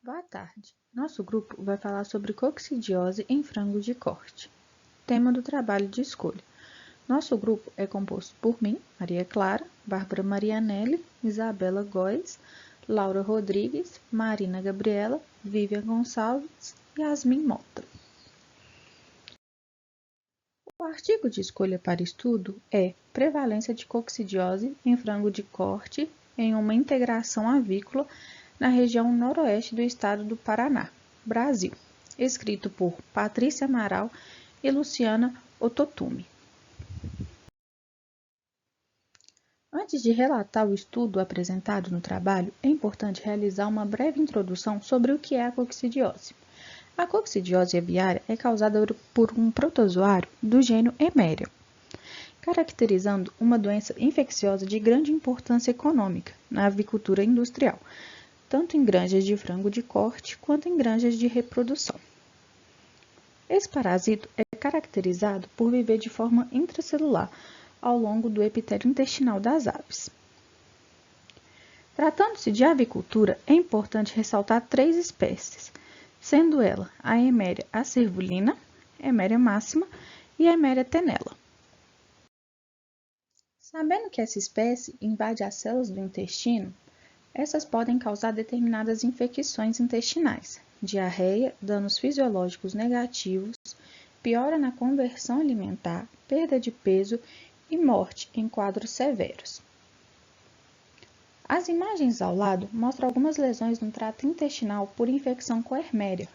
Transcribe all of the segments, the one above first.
Boa tarde. Nosso grupo vai falar sobre coccidiose em frango de corte. Tema do trabalho de escolha. Nosso grupo é composto por mim, Maria Clara, Bárbara Marianelli, Isabela Góes, Laura Rodrigues, Marina Gabriela, Vivian Gonçalves e Yasmin Mota. O artigo de escolha para estudo é Prevalência de coccidiose em frango de corte em uma integração avícola na região noroeste do estado do Paraná, Brasil, escrito por Patrícia Amaral e Luciana Ottotumi. Antes de relatar o estudo apresentado no trabalho, é importante realizar uma breve introdução sobre o que é a coccidiose. A coccidiose aviária é causada por um protozoário do gênero Emeria, caracterizando uma doença infecciosa de grande importância econômica na avicultura industrial, tanto em granjas de frango de corte quanto em granjas de reprodução. Esse parasito é caracterizado por viver de forma intracelular ao longo do epitélio intestinal das aves. Tratando-se de avicultura, é importante ressaltar 3 espécies, sendo ela a Emeria acervulina, Emeria máxima e Emeria tenella. Sabendo que essa espécie invade as células do intestino, essas podem causar determinadas infecções intestinais, diarreia, danos fisiológicos negativos, piora na conversão alimentar, perda de peso e morte em quadros severos. As imagens ao lado mostram algumas lesões no trato intestinal por infecção com Emeria.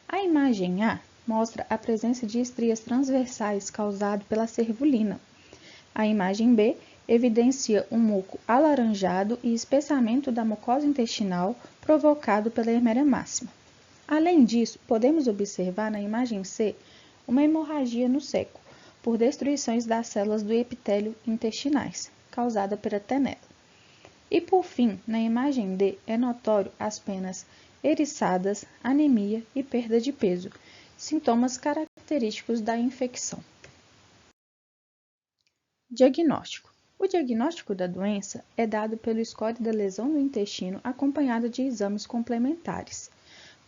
A imagem A mostra a presença de estrias transversais causado pela cervulina. A imagem B evidencia um muco alaranjado e espessamento da mucosa intestinal provocado pela Emeria máxima. Além disso, podemos observar na imagem C uma hemorragia no seco, por destruições das células do epitélio intestinais, causada pela tenella. E por fim, na imagem D, é notório as penas eriçadas, anemia e perda de peso, sintomas característicos da infecção. Diagnóstico. O diagnóstico da doença é dado pelo score da lesão no intestino acompanhado de exames complementares,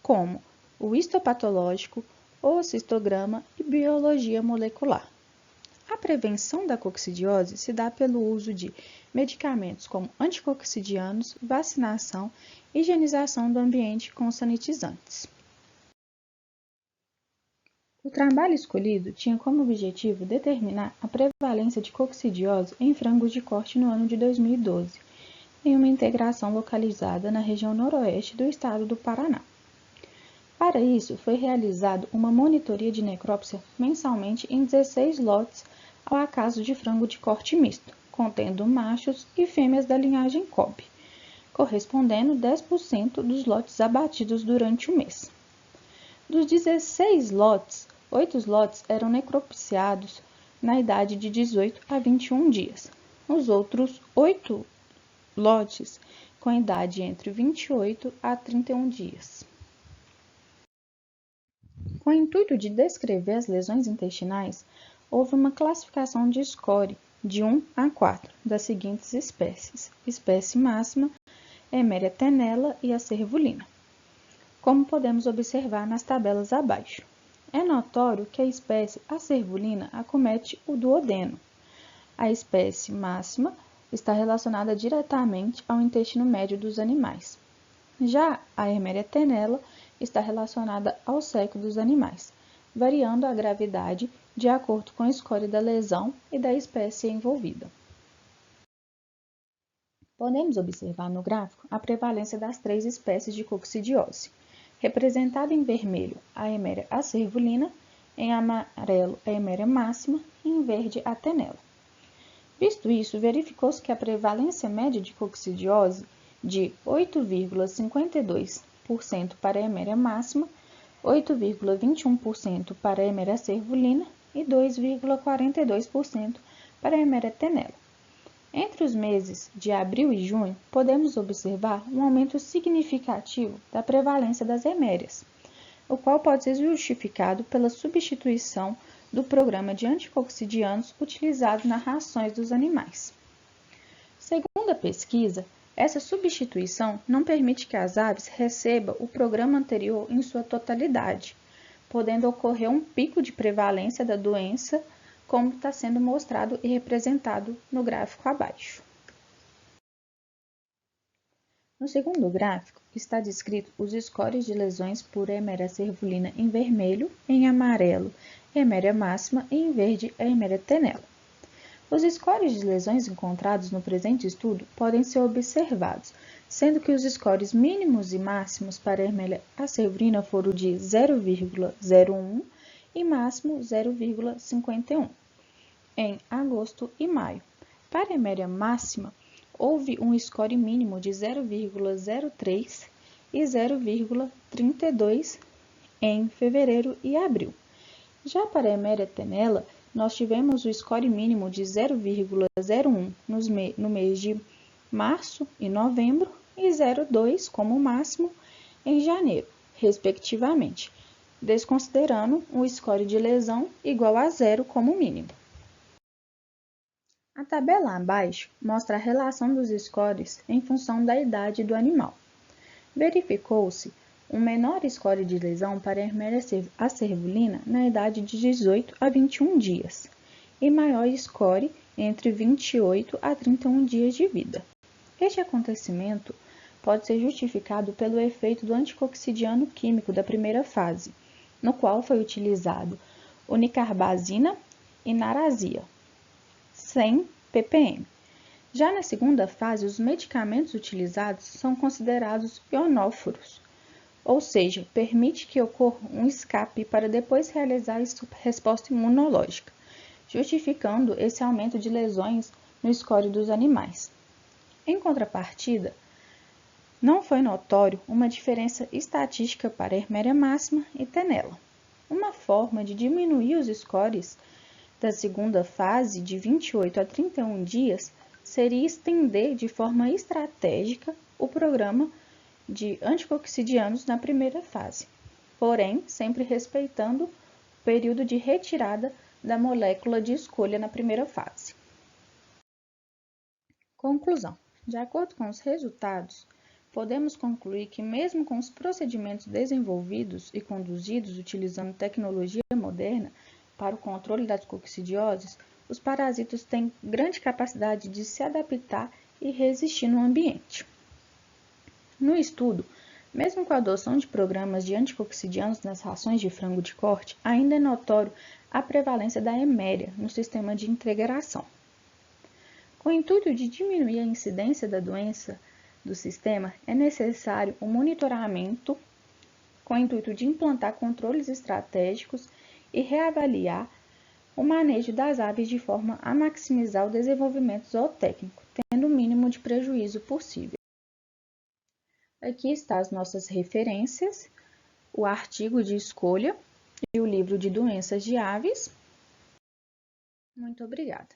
como o histopatológico, o cistograma e biologia molecular. A prevenção da coccidiose se dá pelo uso de medicamentos como anticoccidianos, vacinação e higienização do ambiente com sanitizantes. O trabalho escolhido tinha como objetivo determinar a prevalência de coccidiose em frangos de corte no ano de 2012, em uma integração localizada na região noroeste do estado do Paraná. Para isso, foi realizada uma monitoria de necrópsia mensalmente em 16 lotes ao acaso de frango de corte misto, contendo machos e fêmeas da linhagem Kobe, correspondendo 10% dos lotes abatidos durante o mês. Dos 16 lotes, 8 lotes eram necropsiados na idade de 18 a 21 dias. Os outros 8 lotes com idade entre 28 a 31 dias. Com o intuito de descrever as lesões intestinais, houve uma classificação de score de 1 a 4 das seguintes espécies: espécie máxima, Emeria tenella e acervulina, como podemos observar nas tabelas abaixo. É notório que a espécie acervulina acomete o duodeno. A espécie máxima está relacionada diretamente ao intestino médio dos animais. Já a Emeria tenella está relacionada ao seco dos animais, variando a gravidade de acordo com o score da lesão e da espécie envolvida. Podemos observar no gráfico a prevalência das 3 espécies de coccidiose, representada em vermelho a Emeria acervulina, em amarelo a Emeria máxima e em verde a tenella. Visto isso, verificou-se que a prevalência média de coccidiose de 8,52% para a Emeria máxima, 8,21% para a Emeria acervulina e 2,42% para a Emeria tenella. Entre os meses de abril e junho, podemos observar um aumento significativo da prevalência das emérias, o qual pode ser justificado pela substituição do programa de anticoccidianos utilizado nas rações dos animais. Segundo a pesquisa, Essa substituição não permite que as aves recebam o programa anterior em sua totalidade, podendo ocorrer um pico de prevalência da doença, como está sendo mostrado e representado no gráfico abaixo. No segundo gráfico, está descrito os scores de lesões por Eméria cervulina em vermelho, em amarelo, Eméria máxima e em verde, a Eméria tenella. Os scores de lesões encontrados no presente estudo podem ser observados, sendo que os scores mínimos e máximos para a Eméria cervulina foram de 0,01 e máximo 0,51 em agosto e maio. Para a Eméria máxima, houve um score mínimo de 0,03 e 0,32 em fevereiro e abril. Já para a Eméria tenella, nós tivemos o score mínimo de 0,01 no mês de março e novembro e 0,2 como máximo em janeiro, respectivamente, desconsiderando um score de lesão igual a 0 como mínimo. A tabela abaixo mostra a relação dos scores em função da idade do animal. Verificou-se um menor score de lesão para a Eméria cervulina na idade de 18 a 21 dias e maior score entre 28 a 31 dias de vida. Este acontecimento pode ser justificado pelo efeito do anticoccidiano químico da primeira fase, no qual foi utilizado unicarbazina e narazia, 100 ppm. Já na segunda fase, os medicamentos utilizados são considerados ionóforos, ou seja, permite que ocorra um escape para depois realizar a resposta imunológica, justificando esse aumento de lesões no score dos animais. Em contrapartida, não foi notório uma diferença estatística para a Eméria máxima e tenella. Uma forma de diminuir os scores da segunda fase de 28 a 31 dias seria estender de forma estratégica o programa de anticoccidianos na primeira fase, porém sempre respeitando o período de retirada da molécula de escolha na primeira fase. Conclusão: de acordo com os resultados, podemos concluir que mesmo com os procedimentos desenvolvidos e conduzidos utilizando tecnologia moderna para o controle das coccidioses, os parasitas têm grande capacidade de se adaptar e resistir no ambiente. No estudo, mesmo com a adoção de programas de anticoccidianos nas rações de frango de corte, ainda é notório a prevalência da Eméria no sistema de integração. Com o intuito de diminuir a incidência da doença do sistema, é necessário um monitoramento com o intuito de implantar controles estratégicos e reavaliar o manejo das aves de forma a maximizar o desenvolvimento zootécnico, tendo o mínimo de prejuízo possível. Aqui estão as nossas referências, o artigo de escolha e o livro de doenças de aves. Muito obrigada.